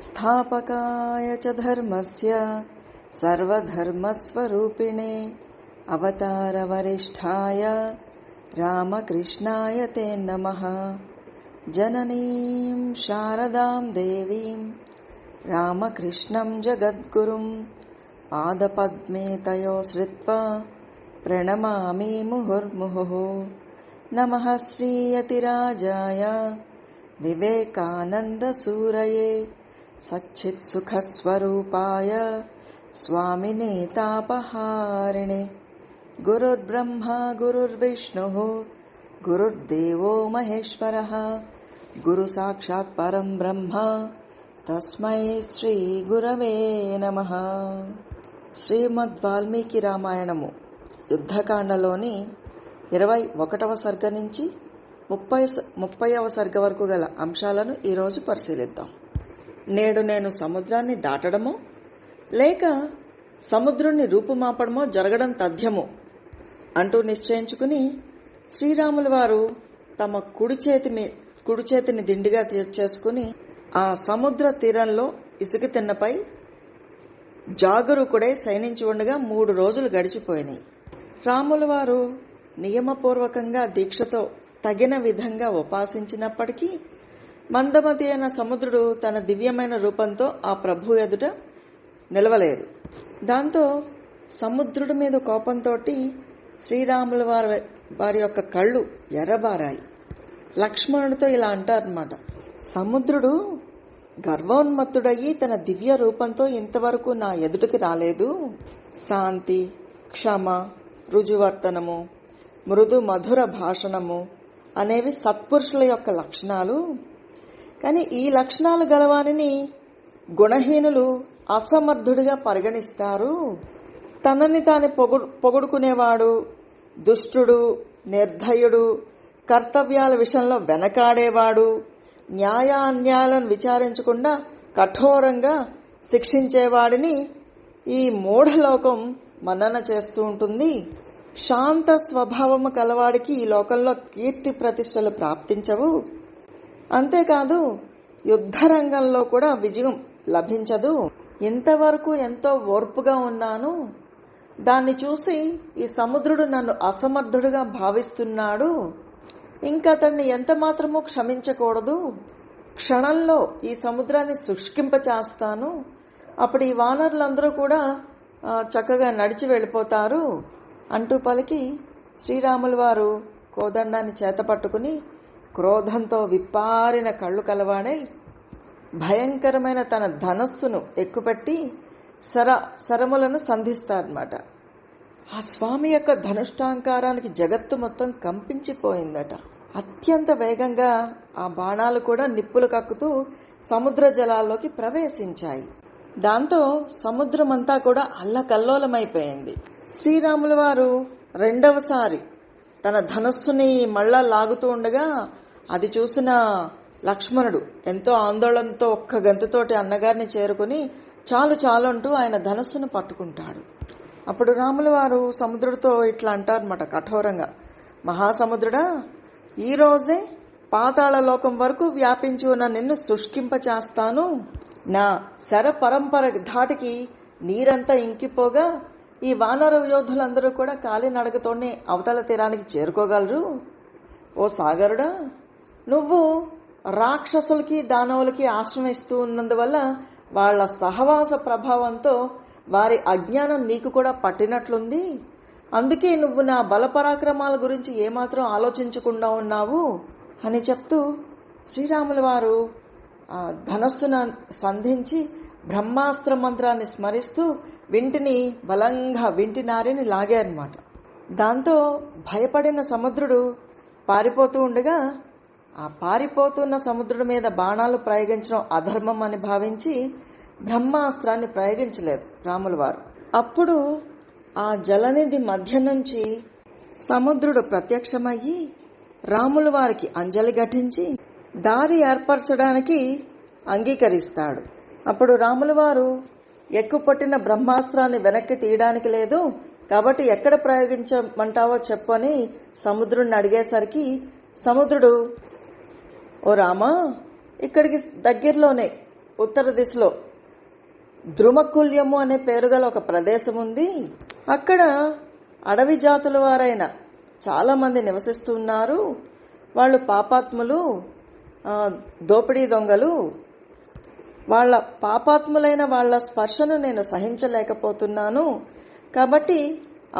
స్థాపకాయ చ ధర్మస్య సర్వధర్మస్వరూపిణే అవతార వరిష్ఠాయ రామకృష్ణాయ తే నమః. జననీం శారదాం దేవీం రామకృష్ణం జగద్గురుం పాదపద్మే తయో శ్రిత్వా ప్రణమామి ముహుర్ముహుః. నమః శ్రీయతిరాజాయ వివేకానందసూరయే సచ్చిత్సుఖస్వరూపాయ స్వామినే తాపహారిణే. గురుర్బ్రహ్మా గురుర్విష్ణుః గురుర్దేవో మహేశ్వరః గురు సాక్షాత్ పరం బ్రహ్మ తస్మై శ్రీ గురవే నమః. శ్రీమద్ వాల్మీకి రామాయణము యుద్ధకాండలోని 21వ సర్గ నుంచి 30వ సర్గ వరకు గల అంశాలను ఈరోజు పరిశీలిద్దాం. నేడు నేను సముద్రాన్ని దాటడమో లేక సముద్రుణ్ణి రూపుమాపడమో జరగడం తథ్యము అంటూ నిశ్చయించుకుని శ్రీరాముల వారు తమ కుడి చేతిని దిండిగా చేసుకుని ఆ సముద్ర తీరంలో ఇసుక తిన్నపై జాగరూకుడై శయనించి ఉండగా 3 రోజులు గడిచిపోయినాయి. రాముల వారు నియమపూర్వకంగా దీక్షతో తగిన విధంగా ఉపాసించినప్పటికీ మందమతి అయిన సముద్రుడు తన దివ్యమైన రూపంతో ఆ ప్రభు ఎదుట నిలవలేదు. దాంతో సముద్రుడి మీద కోపంతో శ్రీరాముల వారి యొక్క కళ్ళు ఎర్రబారాయి. లక్ష్మణుడితో ఇలా అంటారన్నమాట, సముద్రుడు గర్వోన్మత్తుడయ్యి తన దివ్య రూపంతో ఇంతవరకు నా ఎదుటికి రాలేదు. శాంతి, క్షమ, రుజువర్తనము, మృదు మధుర భాషణము అనేవి సత్పురుషుల యొక్క లక్షణాలు. కానీ ఈ లక్షణాలు గలవానిని గుణహీనులు అసమర్థుడిగా పరిగణిస్తారు. తనని తాను పొగుడుకునేవాడు, దుష్టుడు, నిర్దయుడు, కర్తవ్యాల విషయంలో వెనకాడేవాడు, న్యాయాన్యాయాలను విచారించకుండా కఠోరంగా శిక్షించేవాడిని ఈ మూఢలోకం మన్నన చేస్తూ ఉంటుంది. శాంత స్వభావము కలవాడికి ఈ లోకంలో కీర్తి ప్రతిష్టలు ప్రాప్తించవు. అంతేకాదు యుద్ధరంగంలో కూడా విజయం లభించదు. ఇంతవరకు ఎంతో ఓర్పుగా ఉన్నాను, దాన్ని చూసి ఈ సముద్రుడు నన్ను అసమర్థుడిగా భావిస్తున్నాడు. ఇంకా అతన్ని ఎంత మాత్రమూ క్షమించకూడదు. క్షణంలో ఈ సముద్రాన్ని శుష్కింపచేస్తాను. అప్పుడు ఈ వానరులందరూ కూడా చక్కగా నడిచి వెళ్ళిపోతారు అంటూ పలికి శ్రీరాముల వారు కోదండాన్ని చేతపట్టుకుని క్రోధంతో విప్పారిన కళ్ళు కలవాడై భయంకరమైన తన ధనస్సును ఎక్కుపెట్టి శరములను సంధిస్తారన్నమాట. ఆ స్వామి యొక్క ధనుష్టాంకారానికి జగత్తు మొత్తం కంపించిపోయిందట. అత్యంత వేగంగా ఆ బాణాలు కూడా నిప్పులు కక్కుతూ సముద్ర జలాల్లోకి ప్రవేశించాయి. దాంతో సముద్రమంతా కూడా అల్లకల్లోలమైపోయింది. శ్రీరాముల వారు రెండవసారి తన ధనస్సుని మళ్ళా లాగుతూ ఉండగా అది చూసిన లక్ష్మణుడు ఎంతో ఆందోళనతో ఒక్క గంతుతోటి అన్నగారిని చేరుకుని చాలు చాలు అంటూ ఆయన ధనస్సును పట్టుకుంటాడు. అప్పుడు రాముల వారు సముద్రుడితో ఇట్లా అంటారన్నమాట కఠోరంగా, మహాసముద్రుడా, ఈ రోజే పాతాళ లోకం వరకు వ్యాపించి ఉన్న నిన్ను శుష్కింపచేస్తాను. నా శర పరంపర ధాటికి నీరంతా ఇంకిపోగా ఈ వానర యోధులందరూ కూడా కాలినడకతోనే అవతల తీరానికి చేరుకోగలరు. ఓ సాగరుడా, నువ్వు రాక్షసులకి దానవులకి ఆశ్రమిస్తూ ఉన్నందువల్ల వాళ్ల సహవాస ప్రభావంతో వారి అజ్ఞానం నీకు కూడా పట్టినట్లుంది. అందుకే నువ్వు నా బలపరాక్రమాల గురించి ఏమాత్రం ఆలోచించకుండా ఉన్నావు అని చెప్తూ శ్రీరాముల వారు ధనస్సును సంధించి బ్రహ్మాస్త్ర మంత్రాన్ని స్మరిస్తూ వింటి నారిని లాగారన్నమాట. దాంతో భయపడిన సముద్రుడు పారిపోతూ ఉండగా ఆ పారిపోతున్న సముద్రుడి మీద బాణాలు ప్రయోగించడం అధర్మం అని భావించి బ్రహ్మాస్త్రాన్ని ప్రయోగించలేదు రాముల వారు. అప్పుడు ఆ జలనిధి మధ్య నుంచి సముద్రుడు ప్రత్యక్షమయ్యి రాముల వారికి అంజలి ఘటించి దారి ఏర్పరచడానికి అంగీకరిస్తాడు. అప్పుడు రాముల వారు ఎక్కుపట్టిన బ్రహ్మాస్త్రాన్ని వెనక్కి తీయడానికి లేదు కాబట్టి ఎక్కడ ప్రయోగించమంటావో చెప్పని సముద్రుడిని అడిగేసరికి సముద్రుడు ఓ రామా, ఇక్కడికి దగ్గరలోనే ఉత్తర దిశలో ద్రుమకుల్యము అనే పేరు గల ఒక ప్రదేశం ఉంది. అక్కడ అడవి జాతుల వారైన చాలా మంది నివసిస్తున్నారు. వాళ్ళు పాపాత్ములు, దోపిడీ దొంగలు. వాళ్ళ పాపాత్ములైన వాళ్ళ స్పర్శను నేను సహించలేకపోతున్నాను. కాబట్టి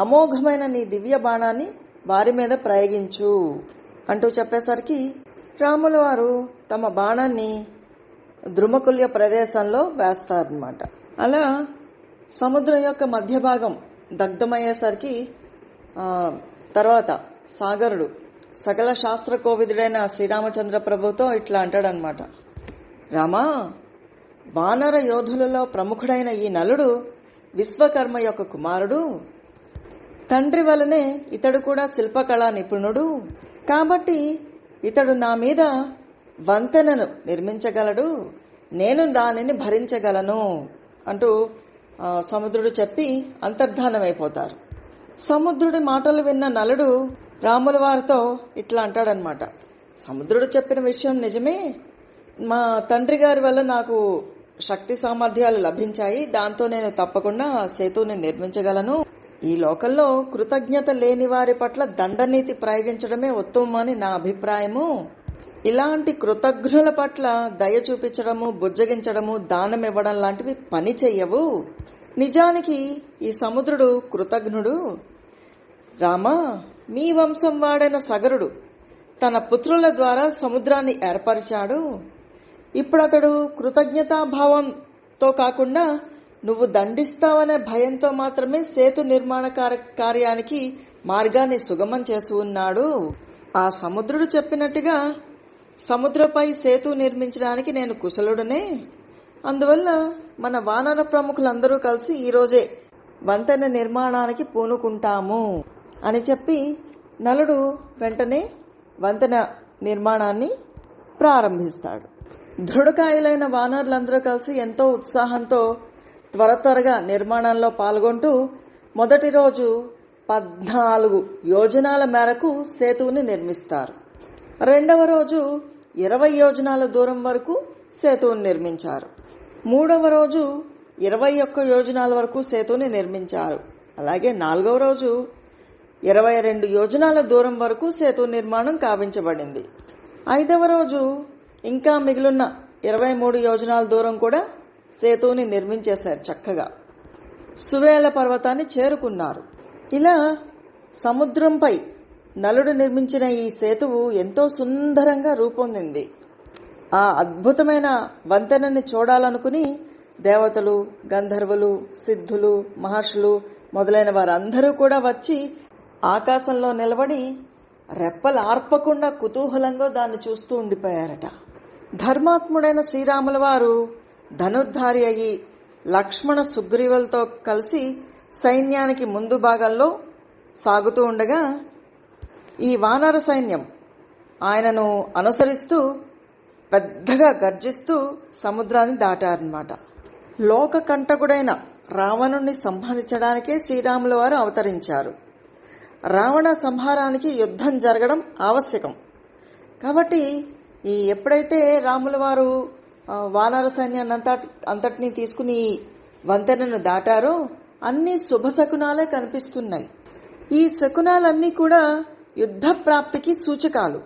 అమోఘమైన నీ దివ్య బాణాన్ని వారి మీద ప్రయోగించు అంటూ చెప్పేసరికి రాముల వారు తమ బాణాన్ని ద్రుమకుల్య ప్రదేశంలో వేస్తారన్నమాట. అలా సముద్రం యొక్క మధ్య భాగం దగ్ధమయ్యేసరికి తర్వాత సాగరుడు సకల శాస్త్ర కోవిదుడైన శ్రీరామచంద్ర ప్రభుతో ఇట్లా అంటాడనమాట. రామా, వానర యోధులలో ప్రముఖుడైన ఈ నలుడు విశ్వకర్మ యొక్క కుమారుడు. తండ్రి వలనే ఇతడు కూడా శిల్పకళా నిపుణుడు. కాబట్టి ఇతడు నా మీద వంతెనను నిర్మించగలడు, నేను దానిని భరించగలను అంటూ సముద్రుడు చెప్పి అంతర్ధానమైపోతారు. సముద్రుడి మాటలు విన్న నలుడు రాముల వారితో ఇట్లా అంటాడనమాట. సముద్రుడు చెప్పిన విషయం నిజమే. మా తండ్రి గారి వల్ల నాకు శక్తి సామర్థ్యాలు లభించాయి. దాంతో నేను తప్పకుండా సేతువుని నిర్మించగలను. ఈ లోకంలో కృతజ్ఞత లేని వారి పట్ల దండనీతి ప్రయోగించడమే ఉత్తమమని నా అభిప్రాయము. ఇలాంటి కృతజ్ఞుల పట్ల దయ చూపించడము, బుజ్జగించడము, దానం ఇవ్వడం లాంటివి పని చెయ్యవు. నిజానికి ఈ సముద్రుడు కృతజ్ఞుడు. రామా, మీ వంశం వాడైన సగరుడు తన పుత్రుల ద్వారా సముద్రాన్ని ఏర్పరిచాడు. ఇప్పుడు అతడు కృతజ్ఞతాభావంతో కాకుండా నువ్వు దండిస్తావనే భయంతో మాత్రమే సేతు నిర్మాణ కార్యానికి మార్గాన్ని సుగమం చేసి ఉన్నాడు. ఆ సముద్రుడు చెప్పినట్టుగా సముద్రపై సేతు నిర్మించడానికి నేను కుశలుడనే. అందువల్ల మన వానర ప్రముఖులందరూ కలిసి ఈరోజే వంతెన నిర్మాణానికి పూనుకుంటాము అని చెప్పి నలుడు వెంటనే వంతెన నిర్మాణాన్ని ప్రారంభిస్తాడు. దృఢకాయులైన వానరులందరూ కలిసి ఎంతో ఉత్సాహంతో త్వరగా నిర్మాణంలో పాల్గొంటూ మొదటి రోజు 14 యోజనాల మేరకు సేతువుని నిర్మిస్తారు. రెండవ రోజు 20 యోజనాల దూరం వరకు సేతువుని నిర్మించారు. మూడవ రోజు 21 యోజనాల వరకు సేతువుని నిర్మించారు. అలాగే నాలుగవ రోజు 22 యోజనాల దూరం వరకు సేతు నిర్మాణం కావించబడింది. 5వ రోజు ఇంకా మిగిలిన 23 యోజనాల దూరం కూడా సేతువుని నిర్మించేశారు. చక్కగా సువేల పర్వతాన్ని చేరుకున్నారు. ఇలా సముద్రంపై నలుడు నిర్మించిన ఈ సేతువు ఎంతో సుందరంగా రూపొందింది. ఆ అద్భుతమైన వంతెనని చూడాలనుకుని దేవతలు, గంధర్వులు, సిద్ధులు, మహర్షులు మొదలైన వారందరూ కూడా వచ్చి ఆకాశంలో నిలబడి రెప్పలార్పకుండా కుతూహలంగా దాన్ని చూస్తూ ఉండిపోయారట. ధర్మాత్ముడైన శ్రీరాముల వారు ధనుర్ధారి అయి లక్ష్మణ సుగ్రీవులతో కలిసి సైన్యానికి ముందు భాగంలో సాగుతూ ఉండగా ఈ వానర సైన్యం ఆయనను అనుసరిస్తూ పెద్దగా గర్జిస్తూ సముద్రాన్ని దాటారన్నమాట. లోకకంటకుడైన రావణుణ్ణి సంహరించడానికే శ్రీరాముల వారు అవతరించారు. రావణ సంహారానికి యుద్ధం జరగడం ఆవశ్యకం. కాబట్టి ఎప్పుడైతే రాముల వారు వానర సైన్యాన్ని అంతటినీ తీసుకుని వంతెనను దాటారో అన్ని శుభశకునాలే కనిపిస్తున్నాయి. ఈ శకునాలన్నీ కూడా యుద్ధ ప్రాప్తికి సూచకాలు.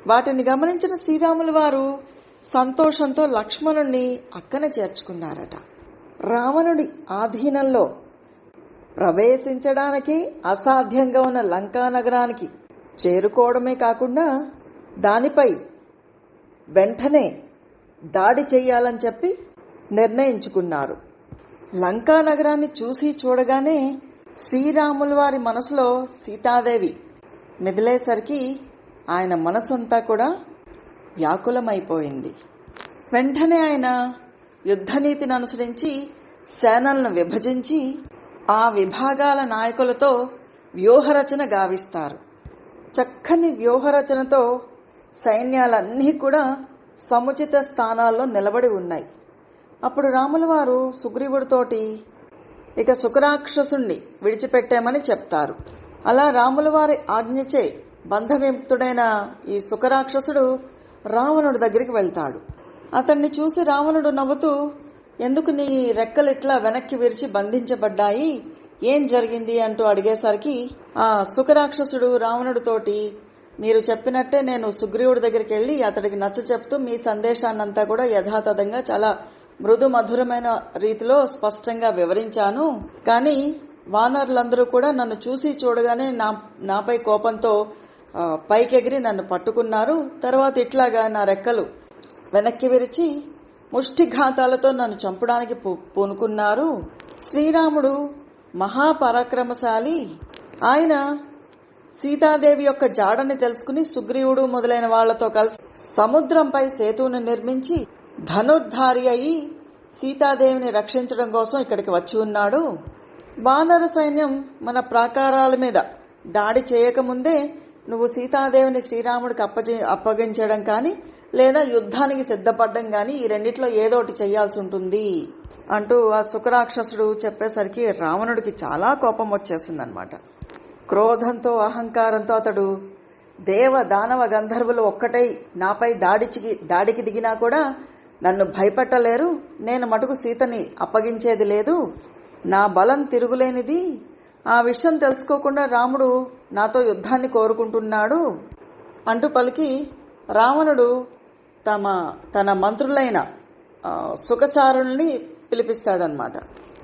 వాటిని గమనించిన శ్రీరాముల వారు సంతోషంతో లక్ష్మణుణ్ణి అక్కన చేర్చుకున్నారట. రావణుడి ఆధీనంలో ప్రవేశించడానికి అసాధ్యంగా ఉన్న లంకా నగరానికి చేరుకోవడమే కాకుండా దానిపై వెంటనే దాడి చెయ్యాలని చెప్పి నిర్ణయించుకున్నారు. లంకా నగరాన్ని చూడగానే శ్రీరాముల వారి మనసులో సీతాదేవి మెదిలేసరికి ఆయన మనసంతా కూడా వ్యాకులమైపోయింది. వెంటనే ఆయన యుద్ధనీతిని అనుసరించి సేనలను విభజించి ఆ విభాగాల నాయకులతో వ్యూహరచన గావిస్తారు. చక్కని వ్యూహరచనతో సైన్యాలన్నీ కూడా సముచిత స్థానాల్లో నిలబడి ఉన్నాయి. అప్పుడు రాముల వారు సుగ్రీవుడితోటి ఇక శుకరాక్షసుణ్ణి విడిచిపెట్టామని చెప్తారు. అలా రాముల వారి ఆజ్ఞచే బంధవిముక్తుడైన ఈ శుకరాక్షసుడు రావణుడి దగ్గరికి వెళ్తాడు. అతన్ని చూసి రావణుడు నవ్వుతూ, ఎందుకు నీ రెక్కలు ఇట్లా వెనక్కి విరిచి బంధించబడ్డాయి, ఏం జరిగింది అంటూ అడిగేసరికి ఆ సుఖరాక్షసుడు రావణుడితోటి, మీరు చెప్పినట్టే నేను సుగ్రీవుడి దగ్గరికి వెళ్లి అతడికి నచ్చ చెప్తూ మీ సందేశాన్నంతా కూడా యథాతథంగా చాలా మృదు మధురమైన రీతిలో స్పష్టంగా వివరించాను. కానీ వానరులందరూ కూడా నన్ను చూసి చూడగానే నాపై కోపంతో పైకెగిరి నన్ను పట్టుకున్నారు. తర్వాత ఇట్లాగా నా రెక్కలు వెనక్కి విరిచి ముష్టిఘాతాలతో నన్ను చంపడానికి పూనుకున్నారు. శ్రీరాముడు మహాపరాక్రమశాలి. ఆయన సీతాదేవి యొక్క జాడని తెలుసుకుని సుగ్రీవుడు మొదలైన వాళ్లతో కలిసి సముద్రంపై సేతువును నిర్మించి ధనుర్ధారి అయి సీతాదేవిని రక్షించడం కోసం ఇక్కడికి వచ్చి ఉన్నాడు. వానర సైన్యం మన ప్రాకారాల మీద దాడి చేయకముందే నువ్వు సీతాదేవిని శ్రీరాముడికి అప్పగించడం కానీ లేదా యుద్ధానికి సిద్ధపడడం కానీ ఈ రెండిట్లో ఏదోటి చేయాల్సి ఉంటుంది అంటూ ఆ సుఖరాక్షసుడు చెప్పేసరికి రావణుడికి చాలా కోపం వచ్చేసిందనమాట. క్రోధంతో అహంకారంతో అతడు దేవ దానవ గంధర్వులు ఒక్కటై నాపై దాడికి దిగినా కూడా నన్ను భయపెట్టలేరు. నేను మటుకు సీతని అప్పగించేది లేదు. నా బలం తిరుగులేనిది. ఆ విషయం తెలుసుకోకుండా రాముడు నాతో యుద్ధాన్ని కోరుకుంటున్నాడు అంటూ పలికి రావణుడు తన మంత్రులైన సుఖసారుల్ని పిలిపిస్తాడనమాట.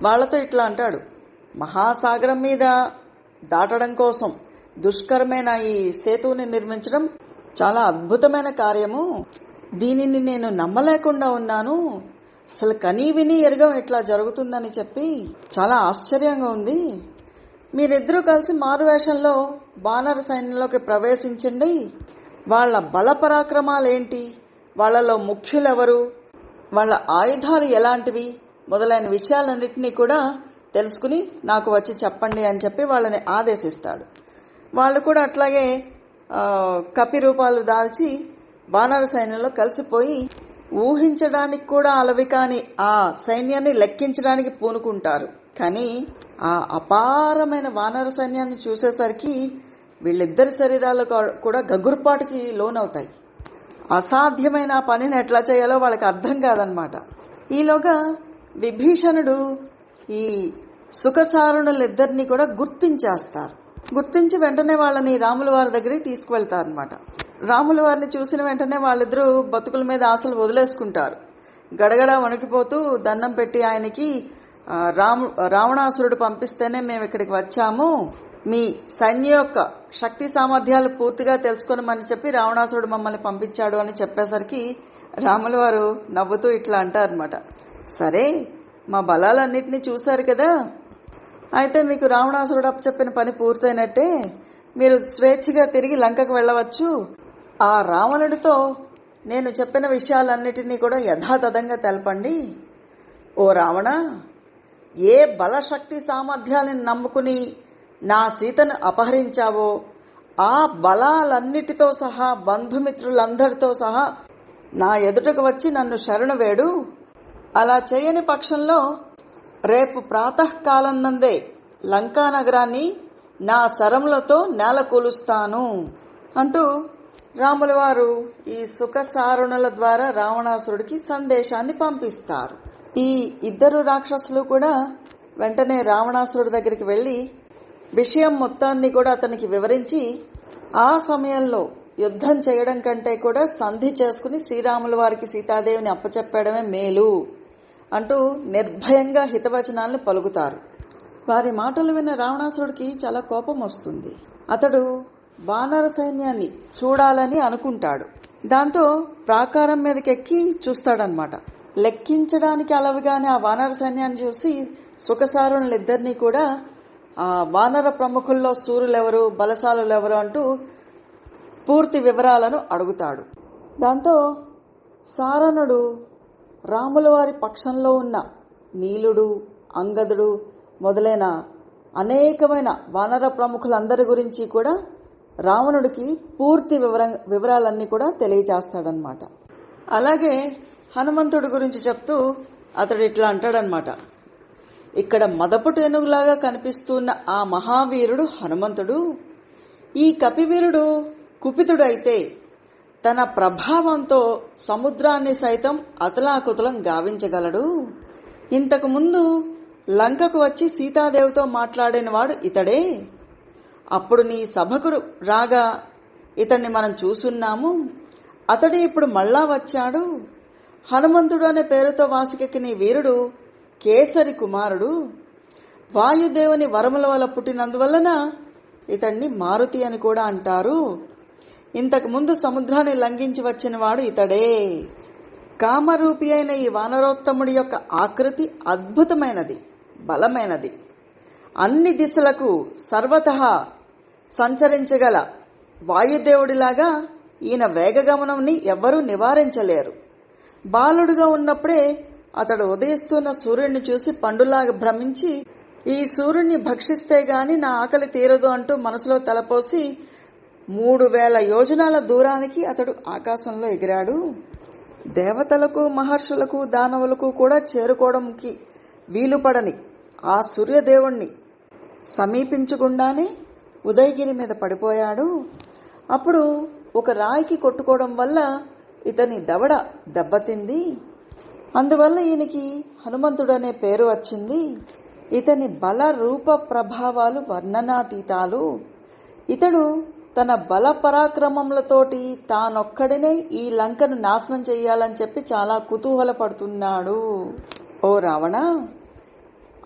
వాళ్లతో ఇట్లా అంటాడు, మహాసాగరం మీద దాటడం కోసం దుష్కరమైన ఈ సేతువుని నిర్మించడం చాలా అద్భుతమైన కార్యము. దీనిని నేను నమ్మలేకుండా ఉన్నాను. అసలు కనీ విని ఎరగం ఇట్లా జరుగుతుందని చెప్పి చాలా ఆశ్చర్యంగా ఉంది. మీరిద్దరూ కలిసి మారువేషంలో వానర సైన్యంలోకి ప్రవేశించండి. వాళ్ల బల పరాక్రమాలేంటి, వాళ్లలో ముఖ్యులెవరు, వాళ్ల ఆయుధాలు ఎలాంటివి మొదలైన విషయాలన్నింటినీ కూడా తెలుసుకుని నాకు వచ్చి చెప్పండి అని చెప్పి వాళ్ళని ఆదేశిస్తాడు. వాళ్ళు కూడా అట్లాగే కపి రూపాలు దాల్చి వానర సైన్యంలో కలిసిపోయి ఊహించడానికి కూడా అలవి కాని ఆ సైన్యాన్ని లెక్కించడానికి పూనుకుంటారు. కానీ ఆ అపారమైన వానర సైన్యాన్ని చూసేసరికి వీళ్ళిద్దరి శరీరాలు కూడా గగుర్పాటుకి లోనవుతాయి. అసాధ్యమైన ఆ పనిని ఎట్లా చేయాలో వాళ్ళకి అర్థం కాదనమాట. ఈలోగా విభీషణుడు ఈ సుఖసారుణులిద్దరినీ కూడా గుర్తించి వెంటనే వాళ్ళని రాముల వారి దగ్గరికి తీసుకువెళ్తారనమాట. రాముల వారిని చూసిన వెంటనే వాళ్ళిద్దరూ బతుకుల మీద ఆశలు వదిలేసుకుంటారు. గడగడ వణికిపోతూ దండం పెట్టి ఆయనకి, రావణాసురుడు పంపిస్తేనే మేము ఇక్కడికి వచ్చాము, మీ సైన్యం యొక్క శక్తి సామర్థ్యాలు పూర్తిగా తెలుసుకోనమని చెప్పి రావణాసురుడు మమ్మల్ని పంపించాడు అని చెప్పేసరికి రాముల వారు నవ్వుతూ ఇట్లా అంటారనమాట, సరే మా బలాలన్నింటినీ చూశారు కదా, అయితే మీకు రావణాసురుడు అప్పచెప్పిన పని పూర్తయినట్టే, మీరు స్వేచ్ఛగా తిరిగి లంకకు వెళ్లవచ్చు. ఆ రావణుడితో నేను చెప్పిన విషయాలన్నిటినీ కూడా యథాతథంగా తెలపండి. ఓ రావణ, ఏ బలశక్తి సామర్థ్యాలను నమ్ముకుని నా సీతను అపహరించావో ఆ బలాలన్నిటితో సహా బంధుమిత్రులందరితో సహా నా ఎదుటకు వచ్చి నన్ను శరణు వేడు. అలా చేయని పక్షంలో రేపు ప్రాతకాలం నందే లంకా నగరాన్ని నా శరములతో నేలకూలుస్తాను అంటూ రాముల వారు ఈ సుఖసారుణుల ద్వారా రావణాసురుడికి సందేశాన్ని పంపిస్తారు. ఈ ఇద్దరు రాక్షసులు కూడా వెంటనే రావణాసురుడి దగ్గరికి వెళ్లి విషయం మొత్తాన్ని కూడా అతనికి వివరించి, ఆ సమయంలో యుద్ధం చేయడం కంటే కూడా సంధి చేసుకుని శ్రీరాముల వారికి సీతాదేవిని అప్పచెప్పడమే మేలు అంటూ నిర్భయంగా హితవచనాలను పలుకుతారు. వారి మాటలు విన్న రావణాసురుడికి చాలా కోపం వస్తుంది. అతడు వానర సైన్యాన్ని చూడాలని అనుకుంటాడు. దాంతో ప్రాకారం మీదకెక్కి చూస్తాడనమాట. లెక్కించడానికి అలవిగానే ఆ వానర సైన్యాన్ని చూసి సుఖసారుణులిద్దరినీ కూడా ఆ వానర ప్రముఖుల్లో సూర్యులెవరు, బలశాలులెవరు అంటూ పూర్తి వివరాలను అడుగుతాడు. దాంతో సారణుడు రాముల వారి పక్షంలో ఉన్న నీలుడు, అంగదుడు మొదలైన అనేకమైన వానర ప్రముఖులందరి గురించి కూడా రావణుడికి పూర్తి వివరాలన్నీ కూడా తెలియజేస్తాడనమాట. అలాగే హనుమంతుడి గురించి చెప్తూ అతడు ఇట్లా అంటాడనమాట, ఇక్కడ మదపుటు ఏనుగులాగా కనిపిస్తున్న ఆ మహావీరుడు హనుమంతుడు. ఈ కపివీరుడు కుపితుడైతే తన ప్రభావంతో సముద్రాన్ని సైతం అతలాకుతలం గావించగలడు. ఇంతకుముందు లంకకు వచ్చి సీతాదేవితో మాట్లాడిన వాడు ఇతడే. అప్పుడు నీ సభకు రాగా ఇతన్ని మనం చూసున్నాము. అతడే ఇప్పుడు మళ్ళా వచ్చాడు. హనుమంతుడు అనే పేరుతో వాసికెక్కిన ఈ వీరుడు కేసరి కుమారుడు. వాయుదేవుని వరముల వల్ల పుట్టినందువలన ఇతన్ని మారుతి అని కూడా అంటారు. ఇంతకు ముందు సముద్రాన్ని లంఘించి వచ్చిన వాడు ఇతడే. కామరూపి అయిన ఈ వానరోత్తముడి యొక్క ఆకృతి అద్భుతమైనది, బలమైనది. అన్ని దిశలకు సర్వతః సంచరించగల వాయుదేవుడిలాగా ఈయన వేగగమనంని ఎవ్వరూ నివారించలేరు. బాలుడుగా ఉన్నప్పుడే అతడు ఉదయిస్తున్న సూర్యుడిని చూసి పండులాగా భ్రమించి ఈ సూర్యుడిని భక్షిస్తే గాని నా ఆకలి తీరదు అంటూ మనసులో తలపోసి 3000 యోజనాల దూరానికి అతడు ఆకాశంలో ఎగిరాడు. దేవతలకు, మహర్షులకు, దానవులకు కూడా చేరుకోవడానికి వీలుపడని ఆ సూర్యదేవుణ్ణి సమీపించకుండానే ఉదయగిరి మీద పడిపోయాడు. అప్పుడు ఒక రాయికి కొట్టుకోవడం వల్ల ఇతని దవడ దెబ్బతింది. అందువల్ల ఈయనకి హనుమంతుడు అనే పేరు వచ్చింది. ఇతని బల రూప ప్రభావాలు వర్ణనాతీతాలు. ఇతడు తన బల పరాక్రమములతోటి తానొక్కడినే ఈ లంకను నాశనం చెయ్యాలని చెప్పి చాలా కుతూహలపడుతున్నాడు. ఓ రావణ,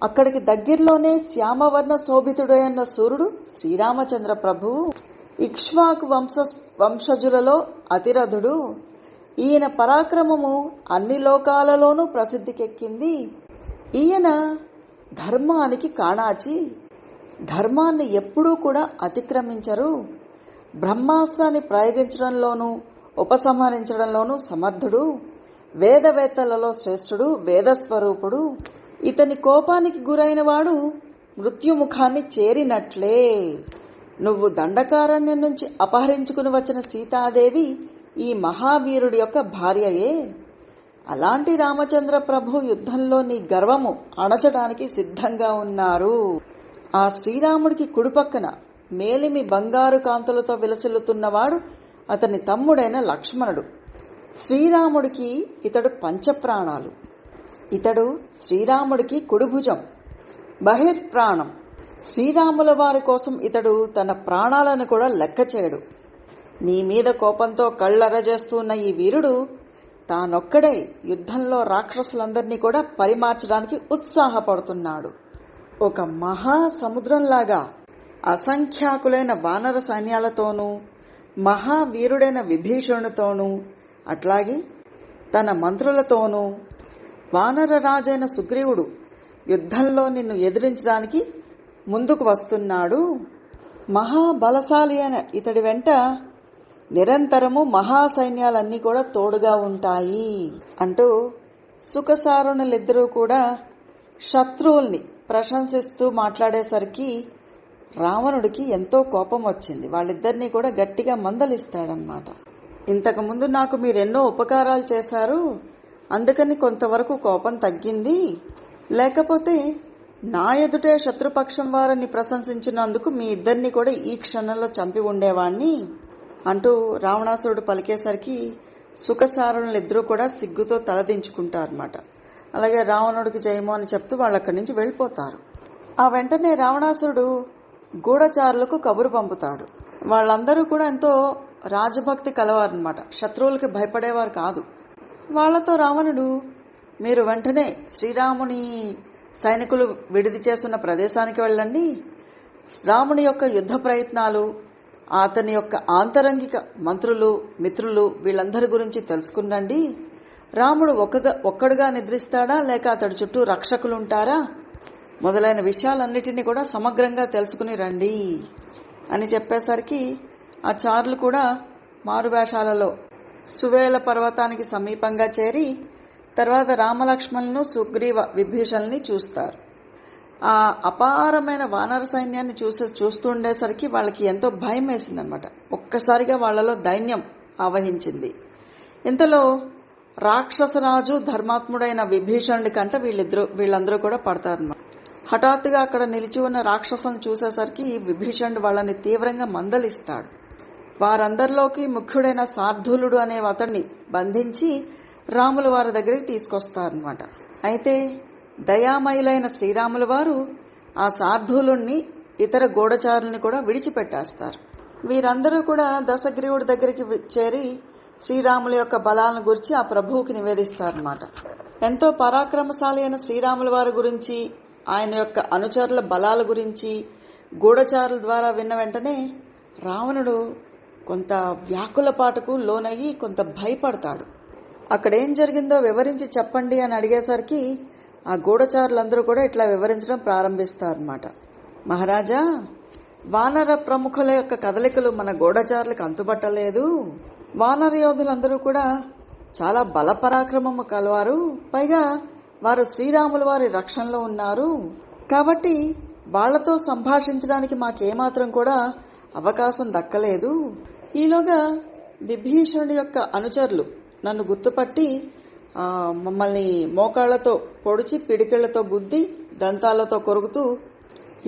అక్కడికి దగ్గరలోనే శ్యామవర్ణ శోభితుడైన సూర్యుడు శ్రీరామచంద్ర ప్రభువు ఇక్ష్వాకు వంశజులలో అతిరథుడు. ఈయన పరాక్రమము అన్ని లోకాలలోనూ ప్రసిద్ధికెక్కింది. ఈయన ధర్మానికి కాణాచి. ధర్మాన్ని ఎప్పుడూ కూడా అతిక్రమించరు. బ్రహ్మాస్త్రాన్ని ప్రయోగించడంలోనూ ఉపసంహరించడంలోనూ సమర్థుడు. వేదవేత్తలలో శ్రేష్ఠుడు, వేదస్వరూపుడు. ఇతని కోపానికి గురైన వాడు మృత్యుముఖాన్ని చేరినట్లే. నువ్వు దండకారణ్యం నుంచి అపహరించుకుని వచ్చిన సీతాదేవి ఈ మహావీరుడి యొక్క భార్యయే. అలాంటి రామచంద్ర ప్రభు యుద్ధంలో నీ గర్వము అణచడానికి సిద్ధంగా ఉన్నారు. ఆ శ్రీరాముడికి కుడిపక్కన మేలిమి బంగారు కాంతులతో విలసిల్లుతున్నవాడు అతని తమ్ముడైన లక్ష్మణుడు. శ్రీరాముడికి ఇతడు పంచప్రాణాలు. ఇతడు శ్రీరాముడికి కుడిభుజం, బహిర్ప్రాణం. శ్రీరాముల వారి కోసం ఇతడు తన ప్రాణాలను కూడా లెక్క చేయడు. నీ మీద కోపంతో కళ్ళెర్రజేస్తున్న ఈ వీరుడు తానొక్కడే యుద్ధంలో రాక్షసులందరినీ కూడా పరిమార్చడానికి ఉత్సాహపడుతున్నాడు. ఒక మహాసముద్రంలాగా అసంఖ్యాకులైన వానర సైన్యాలతోనూ మహావీరుడైన విభీషణుతోనూ అట్లాగే తన మంత్రులతోనూ వానర రాజైన సుగ్రీవుడు యుద్ధంలో నిన్ను ఎదిరించడానికి ముందుకు వస్తున్నాడు. మహాబలశాలి అయిన ఇతడి వెంట నిరంతరము మహాసైన్యాలన్నీ కూడా తోడుగా ఉంటాయి అంటూ సుఖసారుణులిద్దరూ కూడా శత్రువుల్ని ప్రశంసిస్తూ మాట్లాడేసరికి రావణుడికి ఎంతో కోపం వచ్చింది. వాళ్ళిద్దరినీ కూడా గట్టిగా మందలిస్తాడనమాట. ఇంతకుముందు నాకు మీరెన్నో ఉపకారాలు చేశారు, అందుకని కొంతవరకు కోపం తగ్గింది. లేకపోతే నా ఎదుటే శత్రుపక్షం వారిని ప్రశంసించినందుకు మీ ఇద్దరిని కూడా ఈ క్షణంలో చంపి ఉండేవాణ్ణి అంటూ రావణాసురుడు పలికేసరికి సుఖసారుణులిద్దరూ కూడా సిగ్గుతో తలదించుకుంటారన్నమాట. అలాగే రావణుడికి జయము అని చెప్తూ వాళ్ళు అక్కడి నుంచి వెళ్ళిపోతారు. ఆ వెంటనే రావణాసురుడు గూఢచారులకు కబురు పంపుతాడు. వాళ్ళందరూ కూడా ఎంతో రాజభక్తి కలవారనమాట, శత్రువులకి భయపడేవారు కాదు. వాళ్లతో రావణుడు, మీరు వెంటనే శ్రీరాముని సైనికులు విడిది చేస్తున్న ప్రదేశానికి వెళ్ళండి, రాముని యొక్క యుద్ధ ప్రయత్నాలు, అతని యొక్క ఆంతరంగిక మంత్రులు, మిత్రులు వీళ్ళందరి గురించి తెలుసుకునండి. రాముడు ఒక్కడుగా నిద్రిస్తాడా లేక అతడి చుట్టూ రక్షకులుంటారా మొదలైన విషయాలన్నిటినీ కూడా సమగ్రంగా తెలుసుకుని రండి అని చెప్పేసరికి ఆ చారులు కూడా మారువేషాలలో సువేల పర్వతానికి సమీపంగా చేరి తర్వాత రామలక్ష్మణులను సుగ్రీవ విభీషణుల్ని చూస్తారు. ఆ అపారమైన వానర సైన్యాన్ని చూస్తుండేసరికి వాళ్ళకి ఎంతో భయం వేసిందనమాట. ఒక్కసారిగా వాళ్లలో దైన్యం ఆవహించింది. ఇంతలో రాక్షసరాజు ధర్మాత్ముడైన విభీషణుడి కంట వీళ్ళందరూ కూడా పడతారన్నమాట. హఠాత్తుగా అక్కడ నిలిచి ఉన్న రాక్షసులను చూసేసరికి విభీషణుడు వాళ్ళని తీవ్రంగా మందలిస్తాడు. వారందరిలోకి ముఖ్యుడైన శార్దూలుడు అనే అతన్ని బంధించి రాముల వారి దగ్గరికి తీసుకొస్తారనమాట. అయితే దయామయులైన శ్రీరాముల వారు ఆ శార్దూలుణ్ణి ఇతర గూఢచారుల్ని కూడా విడిచిపెట్టేస్తారు. వీరందరూ కూడా దశగ్రీవుడి దగ్గరికి చేరి శ్రీరాముల యొక్క బలాలను గురించి ఆ ప్రభువుకి నివేదిస్తారన్నమాట. ఎంతో పరాక్రమశాలి అయిన శ్రీరాముల వారి గురించి, ఆయన యొక్క అనుచరుల బలాల గురించి గూఢచారుల ద్వారా విన్న వెంటనే రావణుడు కొంత వ్యాకులపాటుకు లోనయ్యి కొంత భయపడతాడు. అక్కడేం జరిగిందో వివరించి చెప్పండి అని అడిగేసరికి ఆ గూఢచారులందరూ కూడా ఇట్లా వివరించడం ప్రారంభిస్తారన్నమాట. మహారాజా, వానర ప్రముఖుల యొక్క కదలికలు మన గూఢచారులకు అంతుబట్టలేదు. వానర యోధులందరూ కూడా చాలా బలపరాక్రమము కలవారు. పైగా వారు శ్రీరాముల వారి రక్షణలో ఉన్నారు. కాబట్టి వాళ్లతో సంభాషించడానికి మాకేమాత్రం కూడా అవకాశం దక్కలేదు. ఈలోగా విభీషణుడి యొక్క అనుచరులు నన్ను గుర్తుపట్టి మమ్మల్ని మోకాళ్లతో పొడిచి పిడికిళ్లతో గుద్ది దంతాలతో కొరుకుతూ,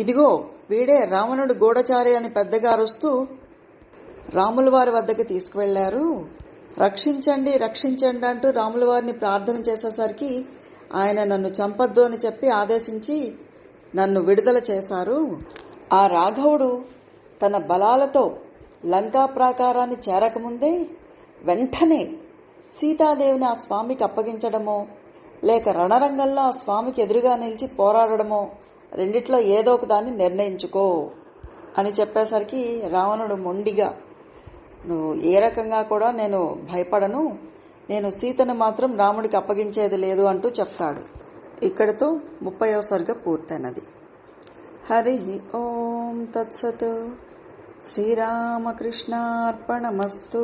ఇదిగో వీడే రావణుడు గూఢచారి అని పెద్దగా అరుస్తూ రాముల వారి వద్దకు తీసుకువెళ్లారు. రక్షించండి రక్షించండి అంటూ రాముల వారిని ప్రార్థన చేసేసరికి ఆయన నన్ను చంపొద్దు అని చెప్పి ఆదేశించి నన్ను విడుదల చేశారు. ఆ రాఘవుడు తన బలాలతో లంకా ప్రాకారాన్ని చేరకముందే వెంటనే సీతాదేవిని ఆ స్వామికి అప్పగించడమో లేక రణరంగంలో ఆ స్వామికి ఎదురుగా నిలిచి పోరాడడమో రెండిట్లో ఏదో ఒక దాన్ని నిర్ణయించుకో అని చెప్పేసరికి రావణుడు మొండిగా, నువ్వు ఏ రకంగా కూడా నేను భయపడను, నేను సీతను మాత్రం రాముడికి అప్పగించేది లేదు అంటూ చెప్తాడు. ఇక్కడితో 30వ సర్గ పూర్తయినది. హరి ఓం తత్సత్. శ్రీరామకృష్ణార్పణమస్తు.